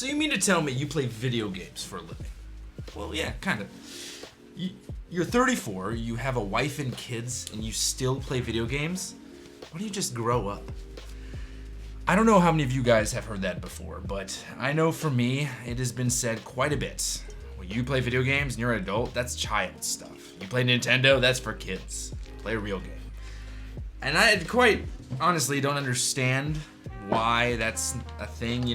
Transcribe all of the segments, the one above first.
So you mean to tell me you play video games for a living? Well, yeah, kind of. You're 34, you have a wife and kids, and you still play video games? Why don't you just grow up? I don't know how many of you guys have heard that before, but I know for me, it has been said quite a bit. When you play video games and you're an adult, that's child stuff. You play Nintendo, that's for kids. Play a real game. And I quite honestly don't understand why that's a thing,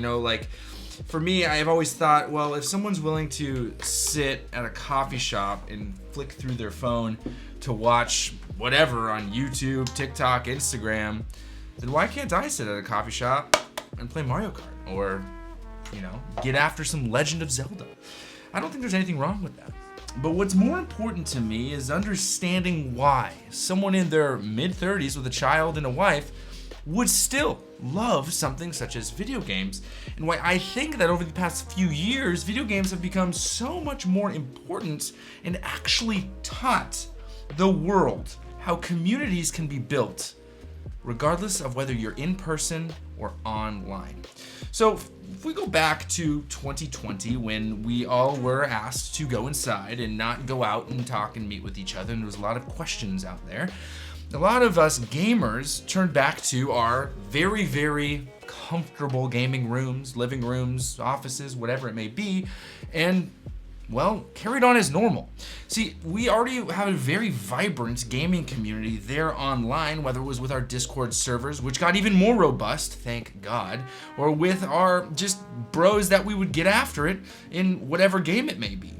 for me, I've always thought, well, if someone's willing to sit at a coffee shop and flick through their phone to watch whatever on YouTube, TikTok, Instagram, then why can't I sit at a coffee shop and play Mario Kart or, get after some Legend of Zelda? I don't think there's anything wrong with that. But what's more important to me is understanding why someone in their mid-30s with a child and a wife would still love something such as video games, and why I think that over the past few years, video games have become so much more important and actually taught the world how communities can be built, regardless of whether you're in person or online. So if we go back to 2020, when we all were asked to go inside and not go out and talk and meet with each other, and there was a lot of questions out there, a lot of us gamers turned back to our very, very comfortable gaming rooms, living rooms, offices, whatever it may be, and, well, carried on as normal. See, we already have a very vibrant gaming community there online, whether it was with our Discord servers, which got even more robust, thank God, or with our just bros that we would get after it in whatever game it may be.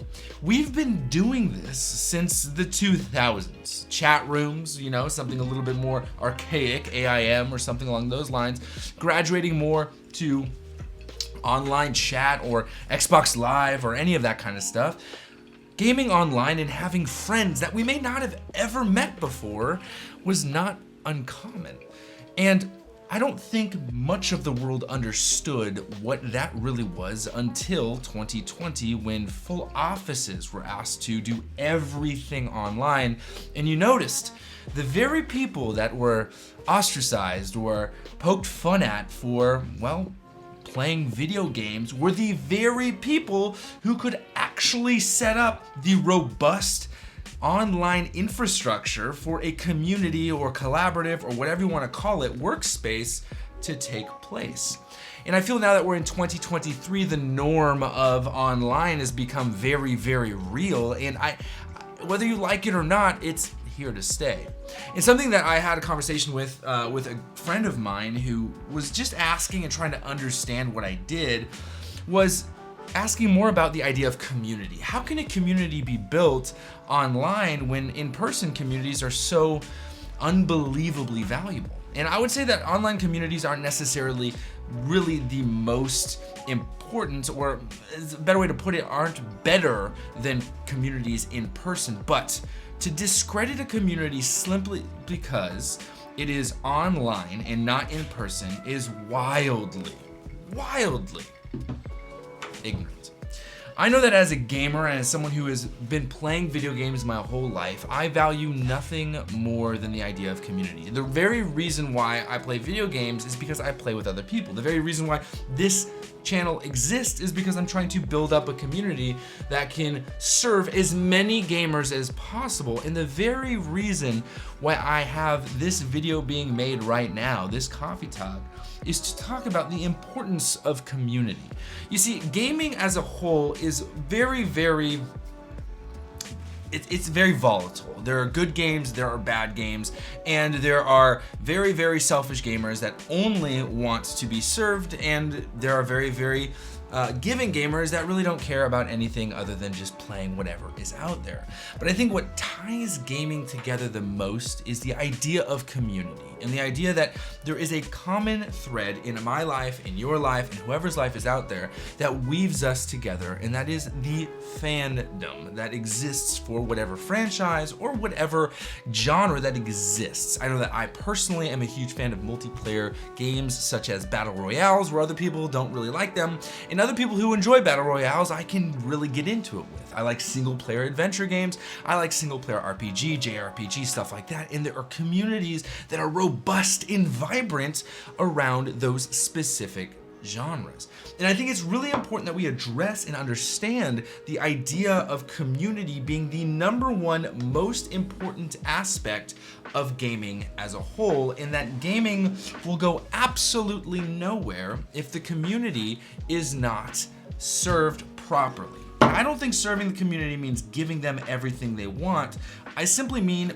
We've been doing this since the 2000s. Chat rooms, something a little bit more archaic, AIM or something along those lines, graduating more to online chat or Xbox Live or any of that kind of stuff. Gaming online and having friends that we may not have ever met before was not uncommon. And I don't think much of the world understood what that really was until 2020, when full offices were asked to do everything online. And you noticed the very people that were ostracized or poked fun at for, well, playing video games were the very people who could actually set up the robust online infrastructure for a community or collaborative or whatever you want to call it, workspace to take place. And I feel now that we're in 2023, the norm of online has become very, very real. And whether you like it or not, it's here to stay. And something that I had a conversation with a friend of mine who was just asking and trying to understand what I did was asking more about the idea of community. How can a community be built online when in-person communities are so unbelievably valuable? And I would say that online communities aren't necessarily really the most important, or a better way to put it, aren't better than communities in person. But to discredit a community simply because it is online and not in person is wildly ignorant. I know that as a gamer and as someone who has been playing video games my whole life, I value nothing more than the idea of community. The very reason why I play video games is because I play with other people. The very reason why this channel exists is because I'm trying to build up a community that can serve as many gamers as possible. And the very reason why I have this video being made right now, this coffee talk, is to talk about the importance of community. You see, gaming as a whole is very volatile. There are good games, there are bad games, and there are very selfish gamers that only want to be served, and there are very giving gamers that really don't care about anything other than just playing whatever is out there. But I think what ties gaming together the most is the idea of community, and the idea that there is a common thread in my life, in your life, and whoever's life is out there that weaves us together, and that is the fandom that exists for whatever franchise or whatever genre that exists. I know that I personally am a huge fan of multiplayer games such as battle royales, where other people don't really like them, and other people who enjoy battle royales I can really get into it with. I like single player adventure games, I like single player RPG, JRPG, stuff like that, and there are communities that are robust and vibrant around those specific genres. And I think it's really important that we address and understand the idea of community being the #1 most important aspect of gaming as a whole, and that gaming will go absolutely nowhere if the community is not served properly. I don't think serving the community means giving them everything they want. I simply mean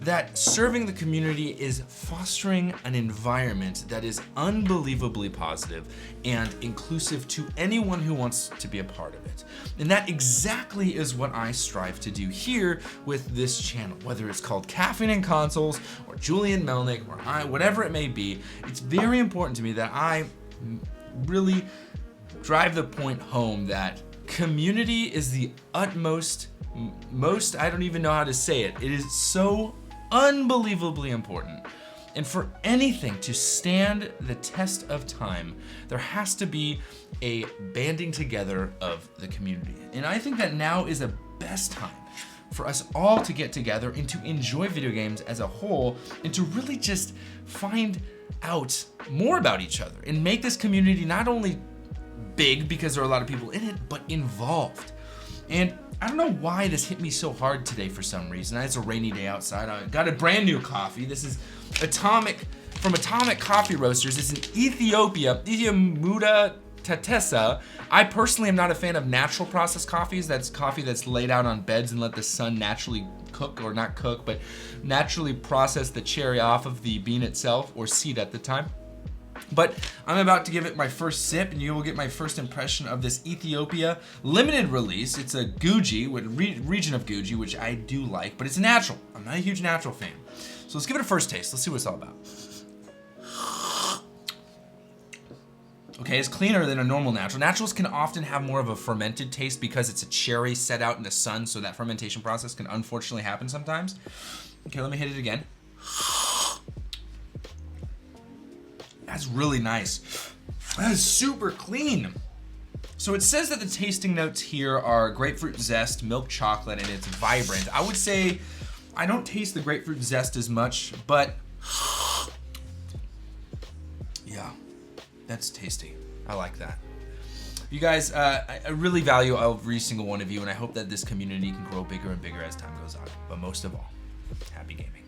that serving the community is fostering an environment that is unbelievably positive and inclusive to anyone who wants to be a part of it. And that exactly is what I strive to do here with this channel, whether it's called Caffeine and Consoles or Julien Melnick or whatever it may be. It's very important to me that I really drive the point home that community is the utmost, I don't even know how to say it. It is so unbelievably important. And for anything to stand the test of time, there has to be a banding together of the community. And I think that now is the best time for us all to get together and to enjoy video games as a whole, and to really just find out more about each other and make this community not only big because there are a lot of people in it, but involved. And I don't know why this hit me so hard today for some reason. It's a rainy day outside. I got a brand new coffee. This is from Atomic Coffee Roasters. It's in Ethiopia, Muda Tatessa. I personally am not a fan of natural processed coffees. That's coffee that's laid out on beds and let the sun naturally cook, or not cook, but naturally process the cherry off of the bean itself, or seed at the time. But I'm about to give it my first sip, and you will get my first impression of this Ethiopia limited release. It's a Guji, region of Guji, which I do like, but it's natural. I'm not a huge natural fan. So let's give it a first taste. Let's see what it's all about. Okay, it's cleaner than a normal natural. Naturals can often have more of a fermented taste because it's a cherry set out in the sun, so that fermentation process can unfortunately happen sometimes. Okay, let me hit it again. That's really nice. That is super clean. So it says that the tasting notes here are grapefruit zest, milk chocolate, and it's vibrant. I would say I don't taste the grapefruit zest as much, but yeah, that's tasty. I like that. You guys, I really value every single one of you, and I hope that this community can grow bigger and bigger as time goes on. But most of all, happy gaming.